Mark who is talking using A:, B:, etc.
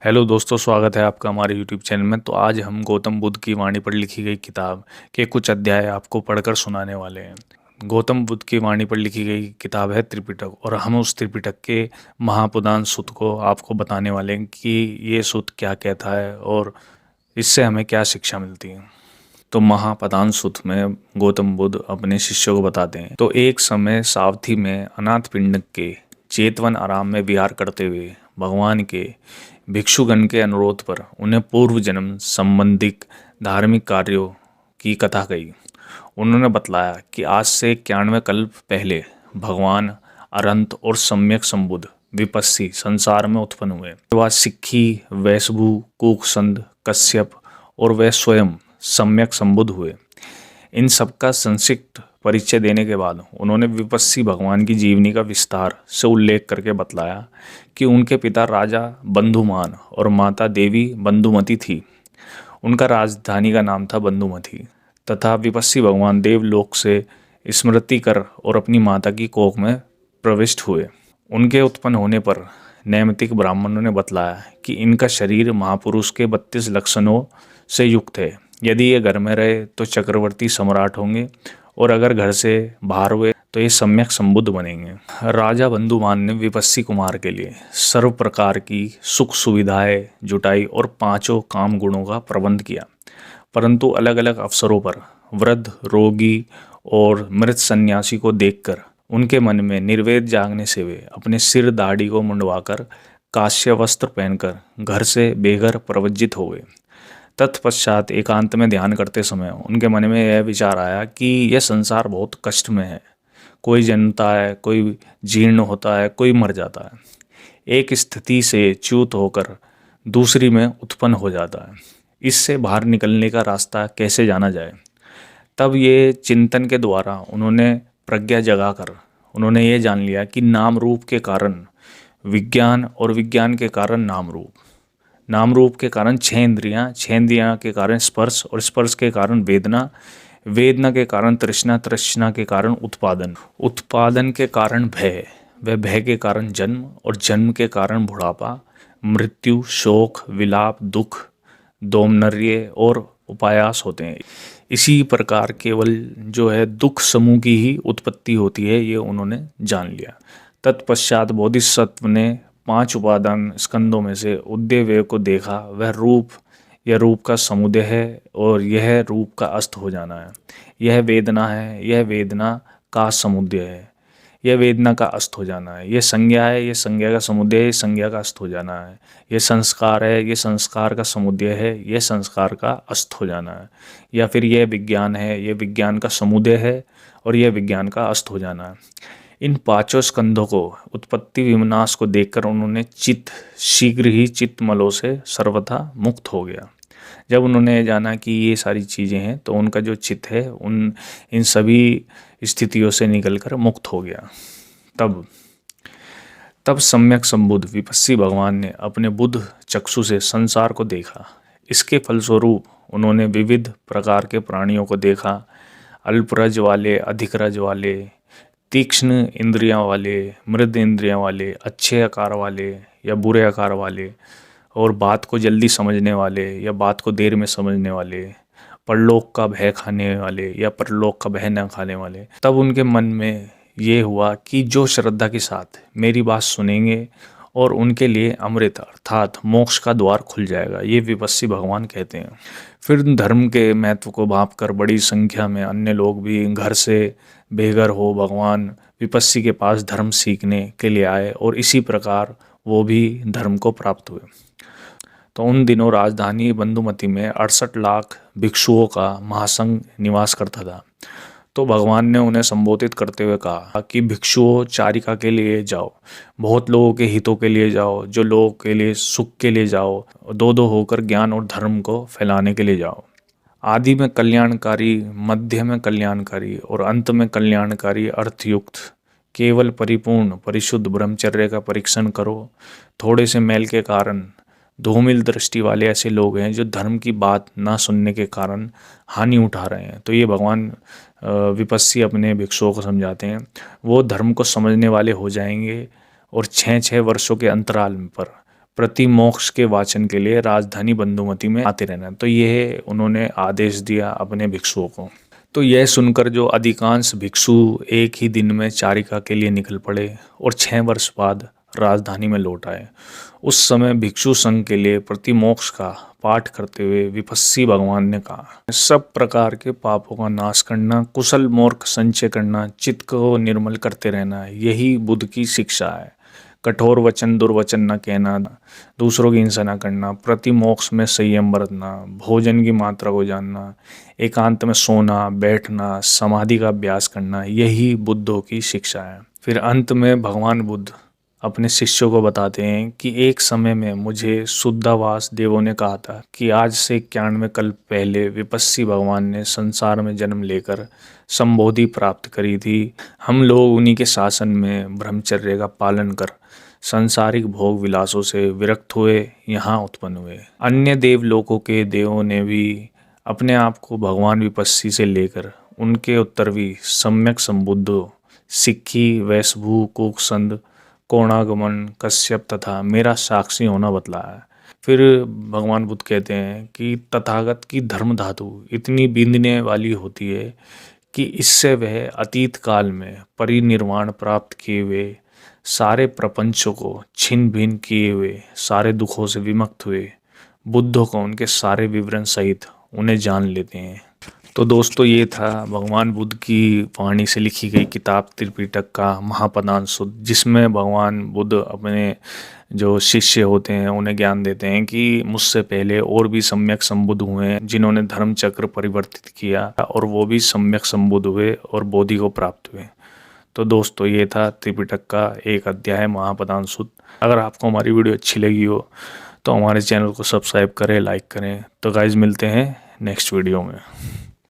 A: Hello दोस्तों, स्वागत है आपका हमारे यूट्यूब चैनल में। तो आज हम गौतम बुद्ध की वाणी पर लिखी गई किताब के कुछ अध्याय आपको पढ़कर सुनाने वाले हैं। गौतम बुद्ध की वाणी पर लिखी गई किताब है त्रिपिटक, और हम उस त्रिपिटक के महापुराण सूत को आपको बताने वाले हैं कि ये सूत क्या कहता है और इससे हमें क्या शिक्षा मिलती है। तो महापदान सूत्र में गौतम बुद्ध अपने शिष्यों को बताते हैं, तो एक समय सावथी में अनाथ पिंडक के चेतवन आराम में विहार करते हुए भगवान के भिक्षुगण के अनुरोध पर उन्हें पूर्व जन्म संबंधित धार्मिक कार्यों की कथा कही। उन्होंने बतलाया कि आज से 91 कल्प पहले भगवान अनंत और सम्यक संबुद्ध विपस्सी संसार में उत्पन्न हुए। वह सिक्खी, वैशभु, कुकसंद, कश्यप और वे स्वयं सम्यक संबुद्ध हुए। इन सबका संक्षिप्त परिचय देने के बाद उन्होंने विपस्सी भगवान की जीवनी का विस्तार से उल्लेख करके बतलाया कि उनके पिता राजा बंधुमान और माता देवी बंधुमती थी। उनका राजधानी का नाम था बंधुमती, तथा विपस्सी भगवान देवलोक से स्मृति कर और अपनी माता की कोख में प्रविष्ट हुए। उनके उत्पन्न होने पर नैमितिक ब्राह्मणों ने बतलाया कि इनका शरीर महापुरुष के 32 लक्षणों से युक्त है। यदि ये घर में रहे तो चक्रवर्ती सम्राट होंगे, और अगर घर से बाहर हुए तो ये सम्यक संबुद्ध बनेंगे। राजा बंधुमान ने विपस्सी कुमार के लिए सर्व प्रकार की सुख सुविधाएं जुटाई और 5 काम गुणों का प्रबंध किया, परंतु अलग अलग अवसरों पर वृद्ध, रोगी और मृत सन्यासी को देखकर उनके मन में निर्वेद जागने से वे अपने सिर दाढ़ी को मुंडवाकर काश्य वस्त्र पहनकर घर से बेघर प्रवज्जित हो गए। तत्पश्चात एकांत में ध्यान करते समय उनके मन में यह विचार आया कि यह संसार बहुत कष्ट में है। कोई जन्मता है, कोई जीर्ण होता है, कोई मर जाता है। एक स्थिति से च्युत होकर दूसरी में उत्पन्न हो जाता है। इससे बाहर निकलने का रास्ता कैसे जाना जाए। तब ये चिंतन के द्वारा उन्होंने प्रज्ञा जगाकर उन्होंने ये जान लिया कि नाम रूप के कारण विज्ञान और विज्ञान के कारण नाम रूप, नाम रूप के कारण 6 इंद्रियां, 6 इंद्रियां के कारण स्पर्श और स्पर्श के कारण वेदना, वेदना के कारण तृष्णा, तृष्णा के कारण उत्पादन, उत्पादन के कारण भय, वह भय के कारण जन्म, और जन्म के कारण बुढ़ापा, मृत्यु, शोक, विलाप, दुख, दोमनर्य और उपायास होते हैं। इसी प्रकार केवल जो है दुख समूह की ही उत्पत्ति होती है, ये उन्होंने जान लिया। तत्पश्चात बोधिसत्व ने 5 उपादान स्कंदों में से उद्देव्य को देखा। वह रूप, यह रूप का समुदय है और यह रूप का अस्त हो जाना है। यह वेदना है, यह वेदना का समुदय है, यह वेदना का अस्त हो जाना है। यह संज्ञा है, यह संज्ञा का समुदय है, संज्ञा का अस्त हो जाना है। यह संस्कार है, यह संस्कार का समुदय है, यह संस्कार का अस्त हो जाना है। या फिर यह विज्ञान है, यह विज्ञान का समुदय है और यह विज्ञान का अस्त हो जाना है। इन 5 स्कंधों को उत्पत्ति विनाश को देखकर उन्होंने चित्त शीघ्र ही चित्तमलों से सर्वथा मुक्त हो गया। जब उन्होंने जाना कि ये सारी चीज़ें हैं, तो उनका जो चित्त है इन सभी स्थितियों से निकलकर मुक्त हो गया। तब सम्यक संबुद्ध विपस्सी भगवान ने अपने बुद्ध चक्षु से संसार को देखा। इसके फलस्वरूप उन्होंने विविध प्रकार के प्राणियों को देखा। अल्परज वाले, अधिक रज वाले, तीक्ष्ण इंद्रियां वाले, मृद इंद्रियां वाले, अच्छे आकार वाले या बुरे आकार वाले, और बात को जल्दी समझने वाले या बात को देर में समझने वाले, परलोक का भय खाने वाले या परलोक का भय न खाने वाले। तब उनके मन में ये हुआ कि जो श्रद्धा के साथ मेरी बात सुनेंगे और उनके लिए अमृत अर्थात मोक्ष का द्वार खुल जाएगा, ये विपस्सी भगवान कहते हैं। फिर धर्म के महत्व को भांपकर बड़ी संख्या में अन्य लोग भी घर से बेघर हो भगवान विपस्सी के पास धर्म सीखने के लिए आए, और इसी प्रकार वो भी धर्म को प्राप्त हुए। तो उन दिनों राजधानी बंधुमती में 68 लाख भिक्षुओं का महासंघ निवास करता था। तो भगवान ने उन्हें संबोधित करते हुए कहा कि भिक्षुओं, चारिका के लिए जाओ, बहुत लोगों के हितों के लिए जाओ, जो लोगों के लिए सुख के लिए जाओ, 2-2 होकर ज्ञान और धर्म को फैलाने के लिए जाओ। आदि में कल्याणकारी, मध्य में कल्याणकारी और अंत में कल्याणकारी अर्थयुक्त केवल परिपूर्ण परिशुद्ध ब्रह्मचर्य का परीक्षण करो। थोड़े से मैल के कारण धूमिल दृष्टि वाले ऐसे लोग हैं जो धर्म की बात ना सुनने के कारण हानि उठा रहे हैं। तो ये भगवान विपस्सी अपने भिक्षुओं को समझाते हैं। वो धर्म को समझने वाले हो जाएंगे और 6-6 वर्षों के अंतराल पर प्रतिमोक्ष के वाचन के लिए राजधानी बंधुमती में आते रहना। तो यह उन्होंने आदेश दिया अपने भिक्षुओं को। तो यह सुनकर जो अधिकांश भिक्षु एक ही दिन में चारिका के लिए निकल पड़े और 6 वर्ष बाद राजधानी में लौट आए। उस समय भिक्षु संघ के लिए प्रतिमोक्ष का पाठ करते हुए विपस्सी भगवान ने कहा, सब प्रकार के पापों का नाश करना, कुशल मोर्क संचय करना, चित्त को निर्मल करते रहना, यही बुद्ध की शिक्षा है। कठोर वचन दुर्वचन न कहना, दूसरों की हिंसा न करना, प्रतिमोक्ष में संयम बरतना, भोजन की मात्रा को जानना, एकांत में सोना बैठना, समाधि का अभ्यास करना, यही बुद्धों की शिक्षा है। फिर अंत में भगवान बुद्ध अपने शिष्यों को बताते हैं कि एक समय में मुझे शुद्धावास देवों ने कहा था कि आज से 91 कल्प पहले विपस्सी भगवान ने संसार में जन्म लेकर संबोधि प्राप्त करी थी। हम लोग उन्हीं के शासन में ब्रह्मचर्य का पालन कर सांसारिक भोग विलासों से विरक्त हुए यहाँ उत्पन्न हुए। अन्य देवलोकों के देवों ने भी अपने आप को भगवान विपस्सी से लेकर उनके उत्तरवी सम्यक संबुद्धों सिक्खी, वैशभू, कुकसंद, कोणागमन, कश्यप तथा मेरा साक्षी होना बतलाया है। फिर भगवान बुद्ध कहते हैं कि तथागत की धर्म धातु इतनी बींधने वाली होती है कि इससे वह अतीत काल में परिनिर्वाण प्राप्त किए हुए सारे प्रपंचों को छिन्न भिन्न किए हुए सारे दुखों से विमुक्त हुए बुद्धों को उनके सारे विवरण सहित उन्हें जान लेते हैं। तो दोस्तों, ये था भगवान बुद्ध की वाणी से लिखी गई किताब त्रिपिटक का महापदांशुद्ध, जिसमें भगवान बुद्ध अपने जो शिष्य होते हैं उन्हें ज्ञान देते हैं कि मुझसे पहले और भी सम्यक संबुद्ध हुए हैं जिन्होंने धर्म चक्र परिवर्तित किया और वो भी सम्यक संबुद्ध हुए और बोधि को प्राप्त हुए। तो दोस्तों, ये था त्रिपिटक का एक अध्याय महापदांशुद्ध। अगर आपको हमारी वीडियो अच्छी लगी हो तो हमारे चैनल को सब्सक्राइब करें, लाइक करें। तो गाइज, मिलते हैं नेक्स्ट वीडियो में।